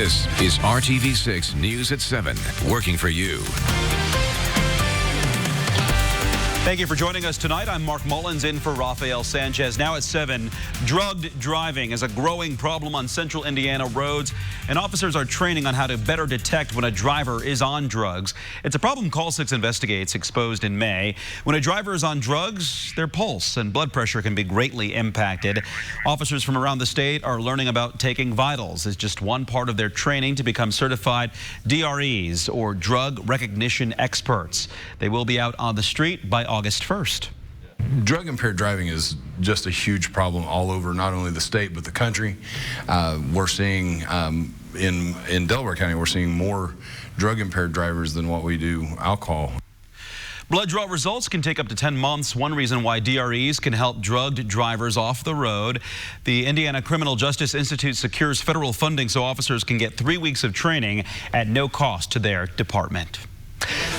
This is RTV6 News at 7, working for you. Thank you for joining us tonight. I'm Mark Mullins in for Rafael Sanchez. Now at 7, drugged driving is a growing problem on central Indiana roads, and officers are training on how to better detect when a driver is on drugs. It's a problem Call 6 Investigates exposed in May. When a driver is on drugs, their pulse and blood pressure can be greatly impacted. Officers from around the state are learning about taking vitals as just one part of their training to become certified DREs, or drug recognition experts. They will be out on the street by August 1st. Drug-impaired driving is just a huge problem all over, not only the state, but the country. We're seeing in Delaware County, we're seeing more drug-impaired drivers than what we do alcohol. Blood draw results can take up to 10 months. One reason why DREs can help drugged drivers off the road. The Indiana Criminal Justice Institute secures federal funding so officers can get 3 weeks of training at no cost to their department.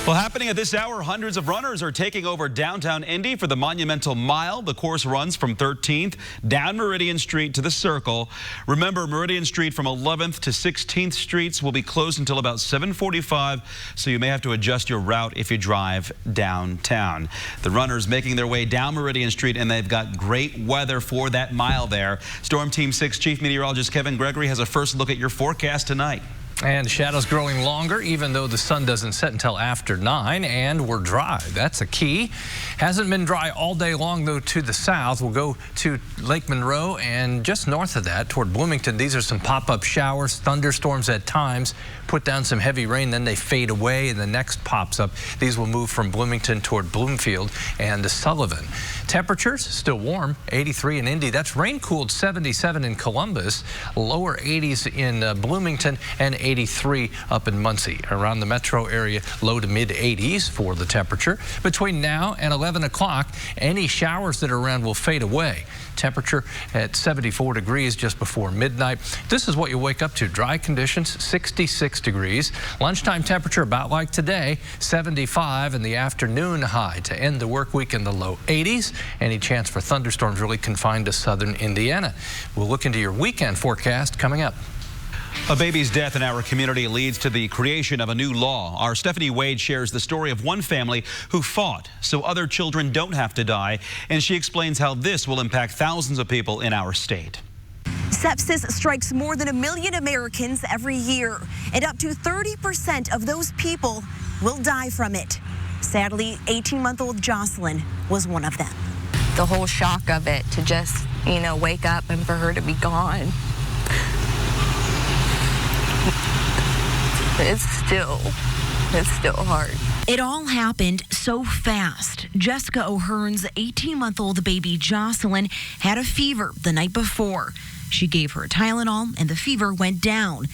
Well, happening at this hour, hundreds of runners are taking over downtown Indy for the Monumental Mile. The course runs from 13th down Meridian Street to the Circle. Remember, Meridian Street from 11th to 16th Streets will be closed until about 7:45, so you may have to adjust your route if you drive downtown. The runners making their way down Meridian Street, and they've got great weather for that mile there. Storm Team 6 Chief Meteorologist Kevin Gregory has a first look at your forecast tonight. And shadows growing longer, even though the sun doesn't set until after 9, and we're dry. That's a key. Hasn't been dry all day long, though, to the south. We'll go to Lake Monroe and just north of that toward Bloomington. These are some pop-up showers, thunderstorms at times, put down some heavy rain, then they fade away, and the next pops up. These will move from Bloomington toward Bloomfield and Sullivan. Temperatures still warm, 83 in Indy. That's rain-cooled 77 in Columbus, lower 80s in Bloomington, and 83 up in Muncie. Around the metro area, low to mid 80s for the temperature. Between now and 11 o'clock, any showers that are around will fade away. Temperature at 74 degrees just before midnight. This is what you wake up to. Dry conditions, 66 degrees. Lunchtime temperature about like today, 75, and the afternoon high to end the work week in the low 80s. Any chance for thunderstorms really confined to southern Indiana. We'll look into your weekend forecast coming up. A baby's death in our community leads to the creation of a new law. Our Stephanie Wade shares the story of one family who fought so other children don't have to die, and she explains how this will impact thousands of people in our state. Sepsis strikes more than 1 million Americans every year, and up to 30% of those people will die from it. Sadly, 18-month-old Jocelyn was one of them. The whole shock of it, to just, wake up and for her to be gone. It's still hard. It all happened so fast. Jessica O'Hearn's 18-month-old baby Jocelyn had a fever the night before. She gave her Tylenol and the fever went down.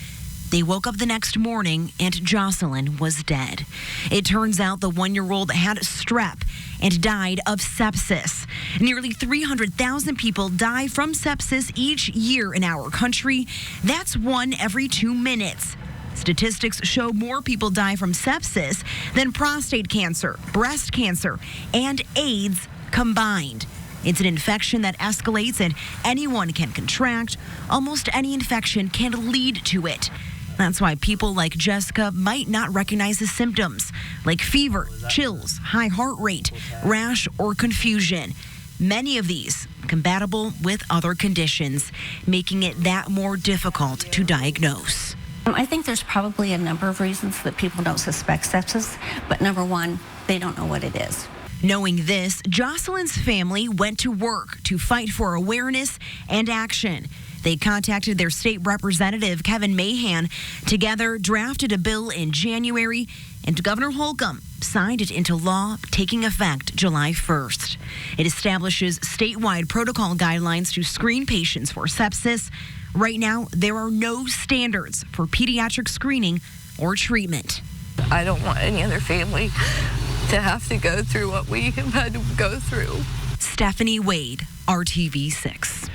They woke up the next morning and Jocelyn was dead. It turns out the 1-year-old had strep and died of sepsis. Nearly 300,000 people die from sepsis each year in our country. That's 1 every 2 minutes. Statistics show more people die from sepsis than prostate cancer, breast cancer, and AIDS combined. It's an infection that escalates and anyone can contract. Almost any infection can lead to it. That's why people like Jessica might not recognize the symptoms, like fever, chills, high heart rate, rash, or confusion. Many of these compatible with other conditions, making it that more difficult to diagnose. I think there's probably a number of reasons that people don't suspect sepsis, but number one, they don't know what it is. Knowing this, Jocelyn's family went to work to fight for awareness and action. They contacted their state representative, Kevin Mahan, together drafted a bill in January, and Governor Holcomb signed it into law, taking effect July 1st. It establishes statewide protocol guidelines to screen patients for sepsis. Right now, there are no standards for pediatric screening or treatment. I don't want any other family to have to go through what we have had to go through. Stephanie Wade, RTV6.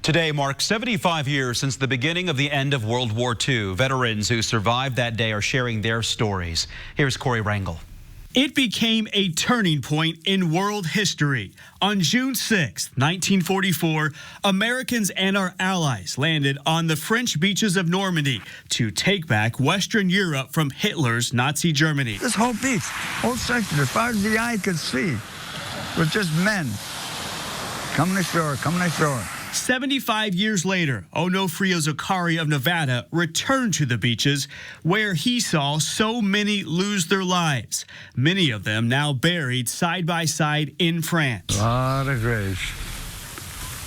Today marks 75 years since the beginning of the end of World War II. Veterans who survived that day are sharing their stories. Here's Corey Rangel. It became a turning point in world history. On June 6, 1944, Americans and our allies landed on the French beaches of Normandy to take back Western Europe from Hitler's Nazi Germany. This whole beach, whole section, as far as the eye could see, was just men coming ashore, coming ashore. 75 years later, Onofrio Zakari of Nevada returned to the beaches where he saw so many lose their lives, many of them now buried side by side in France. A lot of graves.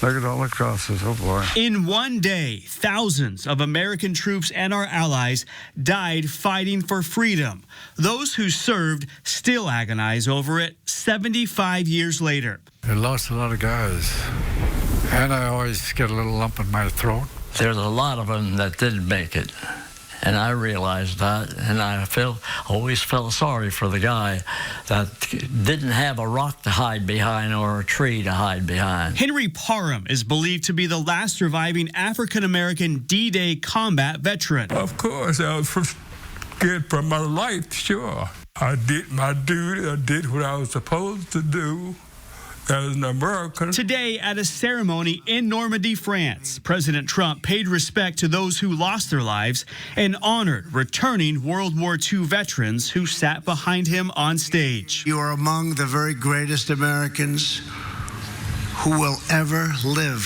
Look at all the crosses, oh boy. In one day, thousands of American troops and our allies died fighting for freedom. Those who served still agonize over it 75 years later. I lost a lot of guys. And I always get a little lump in my throat. There's a lot of them that didn't make it. And I realized that, and I always felt sorry for the guy that didn't have a rock to hide behind or a tree to hide behind. Henry Parham is believed to be the last surviving African-American D-Day combat veteran. Of course, I was scared for my life, sure. I did my duty, I did what I was supposed to do. As an American. Today, at a ceremony in Normandy, France, President Trump paid respect to those who lost their lives and honored returning World War II veterans who sat behind him on stage. You are among the very greatest Americans who will ever live.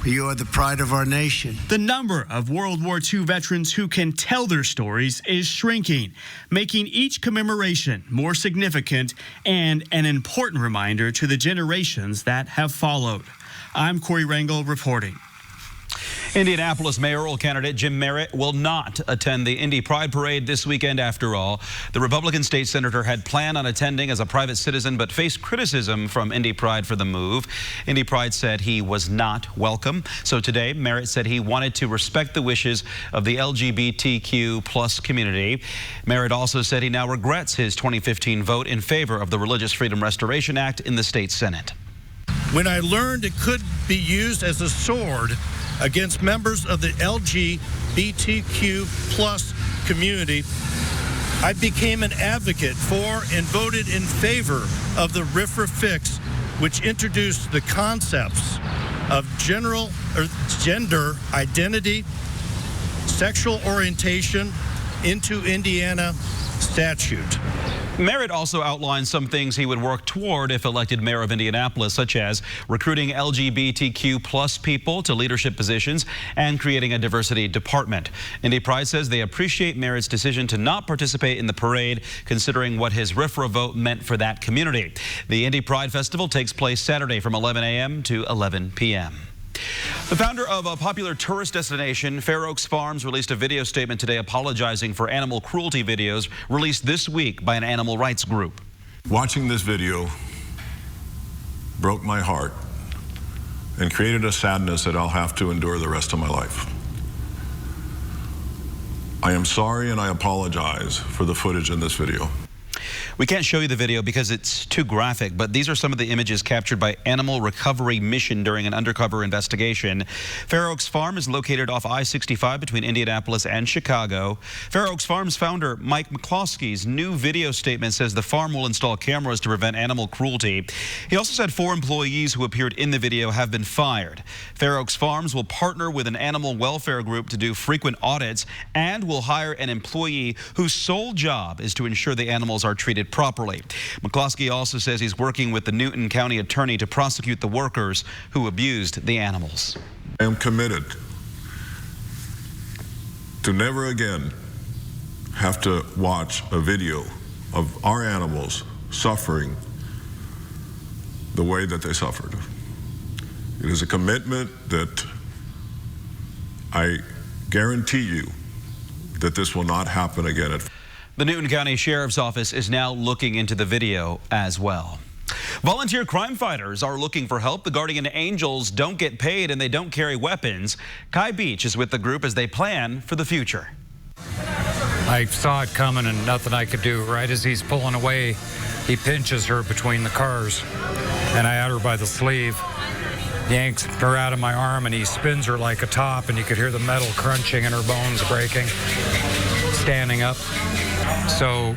You are the pride of our nation. The number of World War II veterans who can tell their stories is shrinking, making each commemoration more significant and an important reminder to the generations that have followed. I'm Corey Rangel reporting. Indianapolis mayoral candidate Jim Merritt will not attend the Indy Pride Parade this weekend after all. The Republican state senator had planned on attending as a private citizen but faced criticism from Indy Pride for the move. Indy Pride said he was not welcome. So today, Merritt said he wanted to respect the wishes of the LGBTQ plus community. Merritt also said he now regrets his 2015 vote in favor of the Religious Freedom Restoration Act in the state Senate. When I learned it could be used as a sword against members of the LGBTQ plus community, I became an advocate for and voted in favor of the RFRA fix, which introduced the concepts of gender identity, sexual orientation into Indiana statute. Merritt also outlined some things he would work toward if elected mayor of Indianapolis, such as recruiting LGBTQ plus people to leadership positions and creating a diversity department. Indy Pride says they appreciate Merritt's decision to not participate in the parade, considering what his RFRA vote meant for that community. The Indy Pride Festival takes place Saturday from 11 a.m. to 11 p.m. The founder of a popular tourist destination, Fair Oaks Farms, released a video statement today apologizing for animal cruelty videos released this week by an animal rights group. Watching this video broke my heart and created a sadness that I'll have to endure the rest of my life. I am sorry and I apologize for the footage in this video. We can't show you the video because it's too graphic, but these are some of the images captured by Animal Recovery Mission during an undercover investigation. Fair Oaks Farm is located off I-65 between Indianapolis and Chicago. Fair Oaks Farm's founder, Mike McCloskey's new video statement says the farm will install cameras to prevent animal cruelty. He also said 4 employees who appeared in the video have been fired. Fair Oaks Farms will partner with an animal welfare group to do frequent audits and will hire an employee whose sole job is to ensure the animals are treated properly. McCloskey also says he's working with the Newton County attorney to prosecute the workers who abused the animals. I am committed to never again have to watch a video of our animals suffering the way that they suffered. It is a commitment that I guarantee you that this will not happen again. The Newton County Sheriff's Office is now looking into the video as well. Volunteer crime fighters are looking for help. The Guardian Angels don't get paid and they don't carry weapons. Kai Beach is with the group as they plan for the future. I saw it coming and nothing I could do. Right as he's pulling away, he pinches her between the cars, and I had her by the sleeve. Yanks her out of my arm and he spins her like a top, and you could hear the metal crunching and her bones breaking. Standing up, So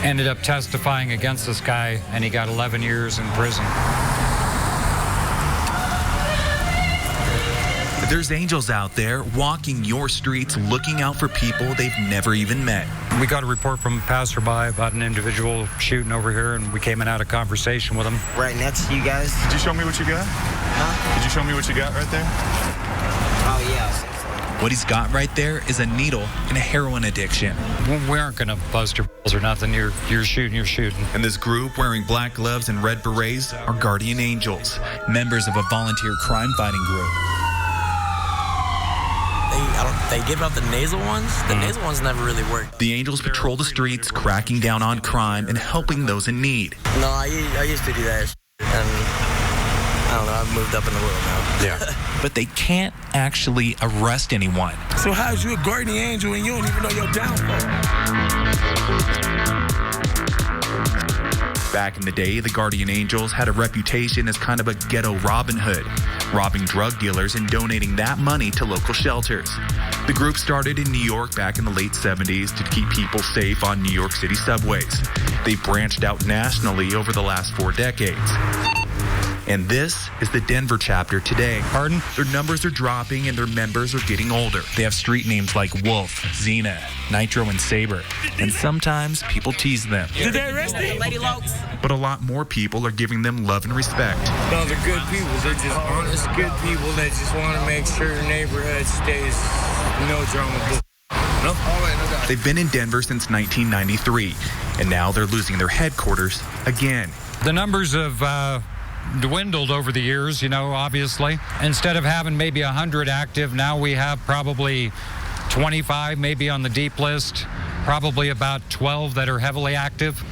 ended up testifying against this guy, and he got 11 years in prison. There's angels out there walking your streets, looking out for people they've never even met. We got a report from a passerby about an individual shooting over here, and we came and had a conversation with him. Right next to you guys. Did you show me what you got? Huh? Did you show me what you got right there? Oh, yeah. What he's got right there is a needle and a heroin addiction. We aren't going to bust your balls or nothing. You're shooting. And this group, wearing black gloves and red berets, are Guardian Angels, members of a volunteer crime-fighting group. They give out the nasal ones. The nasal ones never really work. The Angels patrol the streets, cracking down on crime and helping those in need. No, I used to do that, and I don't know, I've moved up in the world now. Yeah. But they can't actually arrest anyone. So how's you a guardian angel and you don't even know your downfall? Back in the day, the Guardian Angels had a reputation as kind of a ghetto Robin Hood, robbing drug dealers and donating that money to local shelters. The group started in New York back in the late 70s to keep people safe on New York City subways. They branched out nationally over the last 4 decades. And this is the Denver chapter today. Pardon? Their numbers are dropping and their members are getting older. They have street names like Wolf, Xena, Nitro, and Saber. And sometimes people tease them. Did they arrest them? But a lot more people are giving them love and respect. No, they're good people. They're just honest, good people that just want to make sure the neighborhood stays no drama. No? They've been in Denver since 1993, and now they're losing their headquarters again. The numbers have dwindled over the years, obviously. Instead of having maybe 100 active, now we have probably 25 maybe on the deep list, probably about 12 that are heavily active.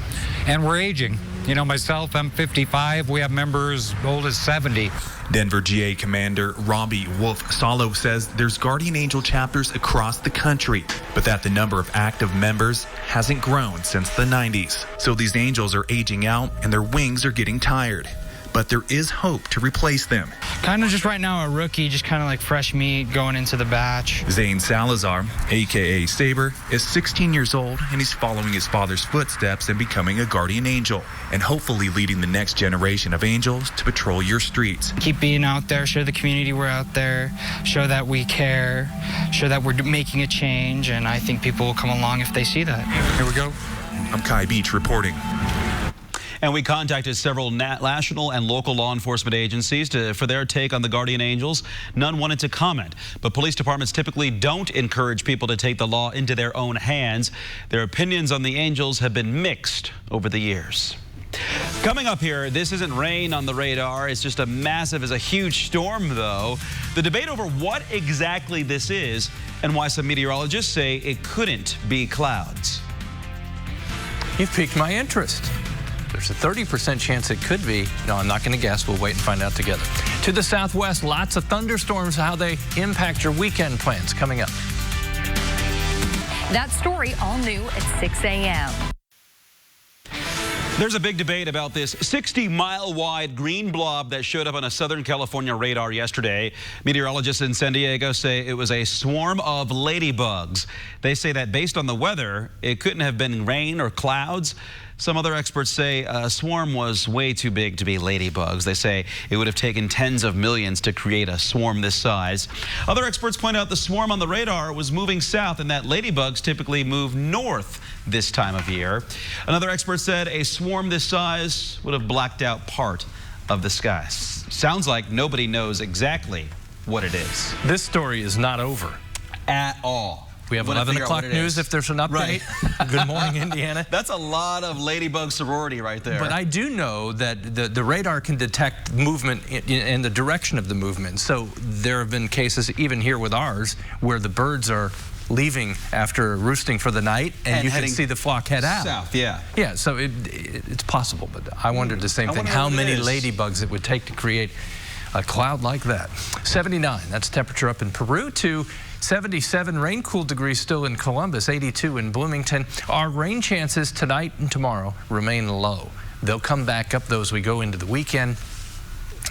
And we're aging. Myself, I'm 55. We have members old as 70. Denver GA Commander Robbie Wolf Salo says there's Guardian Angel chapters across the country, but that the number of active members hasn't grown since the 90s. So these angels are aging out and their wings are getting tired. But there is hope to replace them. Kind of just right now a rookie, just kind of like fresh meat going into the batch. Zane Salazar, a.k.a. Saber, is 16 years old, and he's following his father's footsteps and becoming a Guardian Angel, and hopefully leading the next generation of angels to patrol your streets. Keep being out there, show the community we're out there, show that we care, show that we're making a change, and I think people will come along if they see that. Here we go. I'm Kai Beach reporting. And we contacted several national and local law enforcement agencies for their take on the Guardian Angels. None wanted to comment, but police departments typically don't encourage people to take the law into their own hands. Their opinions on the Angels have been mixed over the years. Coming up here, this isn't rain on the radar. It's just a huge storm, though. The debate over what exactly this is and why some meteorologists say it couldn't be clouds. You've piqued my interest. There's a 30% chance it could be. No, I'm not going to guess. We'll wait and find out together. To the southwest, lots of thunderstorms, how they impact your weekend plans coming up. That story all new at 6 a.m. There's a big debate about this 60-mile-wide green blob that showed up on a Southern California radar yesterday. Meteorologists in San Diego say it was a swarm of ladybugs. They say that based on the weather, it couldn't have been rain or clouds. Some other experts say a swarm was way too big to be ladybugs. They say it would have taken tens of millions to create a swarm this size. Other experts point out the swarm on the radar was moving south and that ladybugs typically move north this time of year. Another expert said a swarm this size would have blacked out part of the sky. Sounds like nobody knows exactly what it is. This story is not over. At all. We have 11 o'clock news if there's an update. Right. Good morning, Indiana. That's a lot of ladybug sorority right there. But I do know that the radar can detect movement in the direction of the movement. So there have been cases, even here with ours, where the birds are leaving after roosting for the night, and you can see the flock head out. South, yeah. Yeah, so it's possible. But I wondered the same thing, how many ladybugs it would take to create a cloud like that. 79, that's temperature up in Peru, to 77 rain-cooled degrees still in Columbus, 82 in Bloomington. Our rain chances tonight and tomorrow remain low. They'll come back up, though, as we go into the weekend.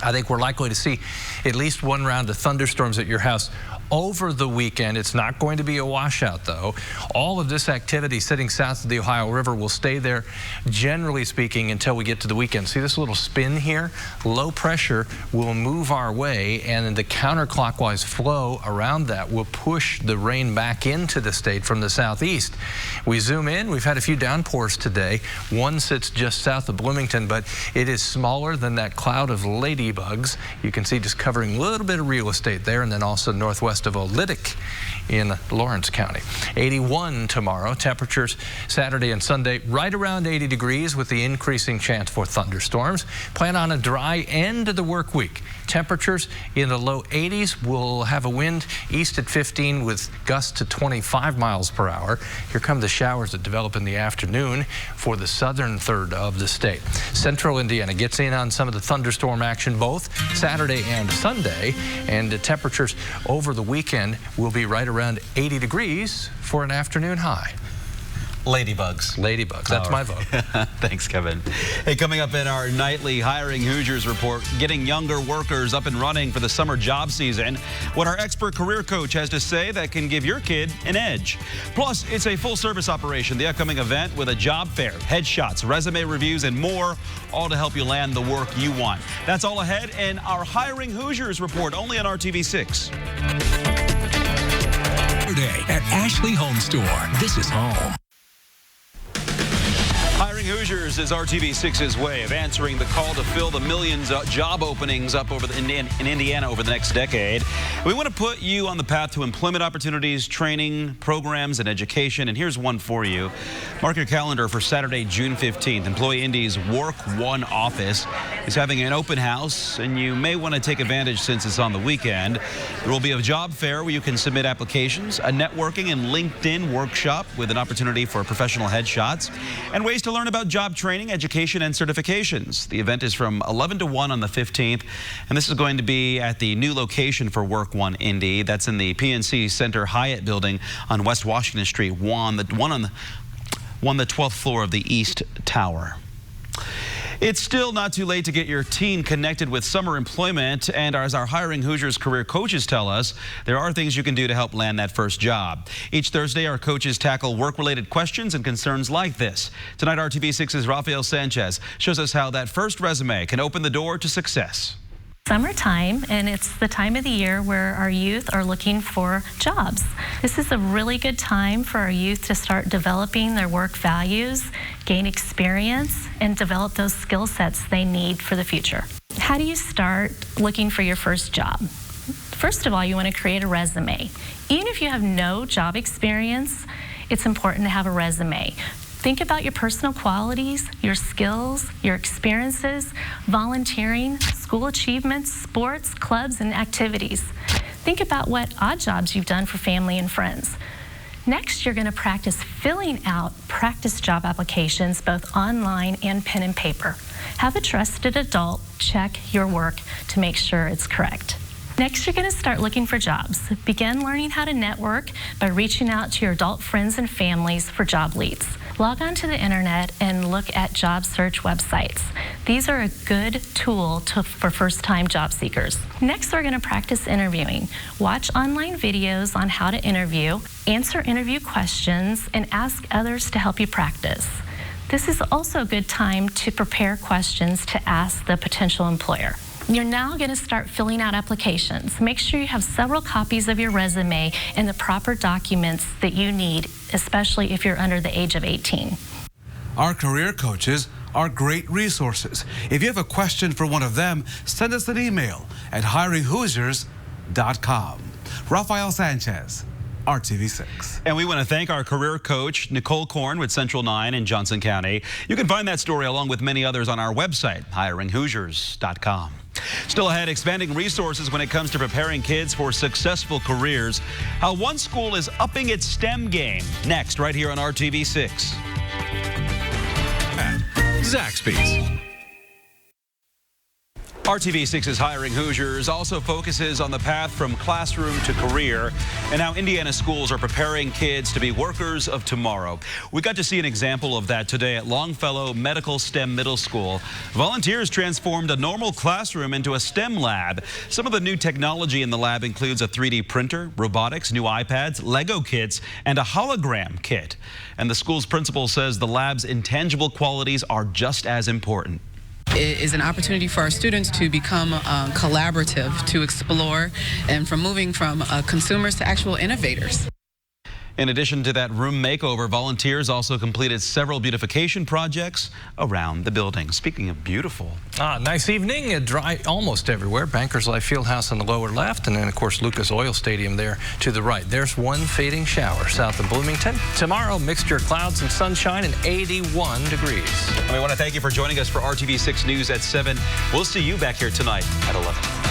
I think we're likely to see at least one round of thunderstorms at your house over the weekend. It's not going to be a washout, though. All of this activity sitting south of the Ohio River will stay there, generally speaking, until we get to the weekend. See this little spin here? Low pressure will move our way, and the counterclockwise flow around that will push the rain back into the state from the southeast. We zoom in. We've had a few downpours today. One sits just south of Bloomington, but it is smaller than that cloud of ladybugs. You can see just covering a little bit of real estate there, and then also northwest of Oolitic in Lawrence County. 81 tomorrow. Temperatures Saturday and Sunday right around 80 degrees with the increasing chance for thunderstorms. Plan on a dry end of the work week. Temperatures in the low 80s. We'll have a wind east at 15 with gusts to 25 miles per hour. Here come the showers that develop in the afternoon for the southern third of the state. Central Indiana gets in on some of the thunderstorm action both Saturday and Sunday, and the temperatures over the weekend will be right around 80 degrees for an afternoon high. Ladybugs. Ladybugs. That's my vote. Thanks, Kevin. Hey, coming up in our nightly Hiring Hoosiers report, getting younger workers up and running for the summer job season. What our expert career coach has to say that can give your kid an edge. Plus, it's a full-service operation, the upcoming event with a job fair, headshots, resume reviews, and more, all to help you land the work you want. That's all ahead in our Hiring Hoosiers report, only on RTV6. Saturday at Ashley Home Store. This is home. Hiring Hoosiers is RTV6's way of answering the call to fill the millions of job openings up in Indiana over the next decade. We want to put you on the path to employment opportunities, training, programs, and education. And here's one for you. Mark your calendar for Saturday, June 15th. Employee Indy's Work One office is having an open house, and you may want to take advantage since it's on the weekend. There will be a job fair where you can submit applications, a networking and LinkedIn workshop with an opportunity for professional headshots, and ways to learn about job training, education, and certifications. The event is from 11 to 1 on the 15th, and this is going to be at the new location for Work One Indy. That's in the PNC Center Hyatt building on West Washington Street, on the 12th floor of the East Tower. It's still not too late to get your teen connected with summer employment, and as our Hiring Hoosiers career coaches tell us, there are things you can do to help land that first job. Each Thursday, our coaches tackle work-related questions and concerns like this. Tonight, RTV6's Rafael Sanchez shows us how that first resume can open the door to success. Summertime, and it's the time of the year where our youth are looking for jobs. This is a really good time for our youth to start developing their work values, gain experience, and develop those skill sets they need for the future. How do you start looking for your first job? First of all, you want to create a resume. Even if you have no job experience, it's important to have a resume. Think about your personal qualities, your skills, your experiences, volunteering, school achievements, sports, clubs, and activities. Think about what odd jobs you've done for family and friends. Next, you're going to practice filling out practice job applications both online and pen and paper. Have a trusted adult check your work to make sure it's correct. Next, you're going to start looking for jobs. Begin learning how to network by reaching out to your adult friends and families for job leads. Log on to the internet and look at job search websites. These are a good tool for first-time job seekers. Next, we're going to practice interviewing. Watch online videos on how to interview, answer interview questions, and ask others to help you practice. This is also a good time to prepare questions to ask the potential employer. You're now going to start filling out applications. Make sure you have several copies of your resume and the proper documents that you need, especially if you're under the age of 18. Our career coaches are great resources. If you have a question for one of them, send us an email at hiringhoosiers.com. Rafael Sanchez, RTV6. And we want to thank our career coach, Nicole Korn with Central 9 in Johnson County. You can find that story along with many others on our website, hiringhoosiers.com. Still ahead, expanding resources when it comes to preparing kids for successful careers. How one school is upping its STEM game. Next, right here on RTV6. Zaxby's. RTV6 is hiring Hoosiers, also focuses on the path from classroom to career and how Indiana schools are preparing kids to be workers of tomorrow. We got to see an example of that today at Longfellow Medical STEM Middle School. Volunteers transformed a normal classroom into a STEM lab. Some of the new technology in the lab includes a 3D printer, robotics, new iPads, Lego kits, and a hologram kit. And the school's principal says the lab's intangible qualities are just as important. It is an opportunity for our students to become collaborative, to explore, and from moving from consumers to actual innovators. In addition to that room makeover, volunteers also completed several beautification projects around the building. Speaking of beautiful. Nice evening. Dry almost everywhere. Bankers Life Fieldhouse in the lower left, and then, of course, Lucas Oil Stadium there to the right. There's one fading shower south of Bloomington. Tomorrow, mixture of clouds and sunshine and 81 degrees. We want to thank you for joining us for RTV6 News at 7. We'll see you back here tonight at 11.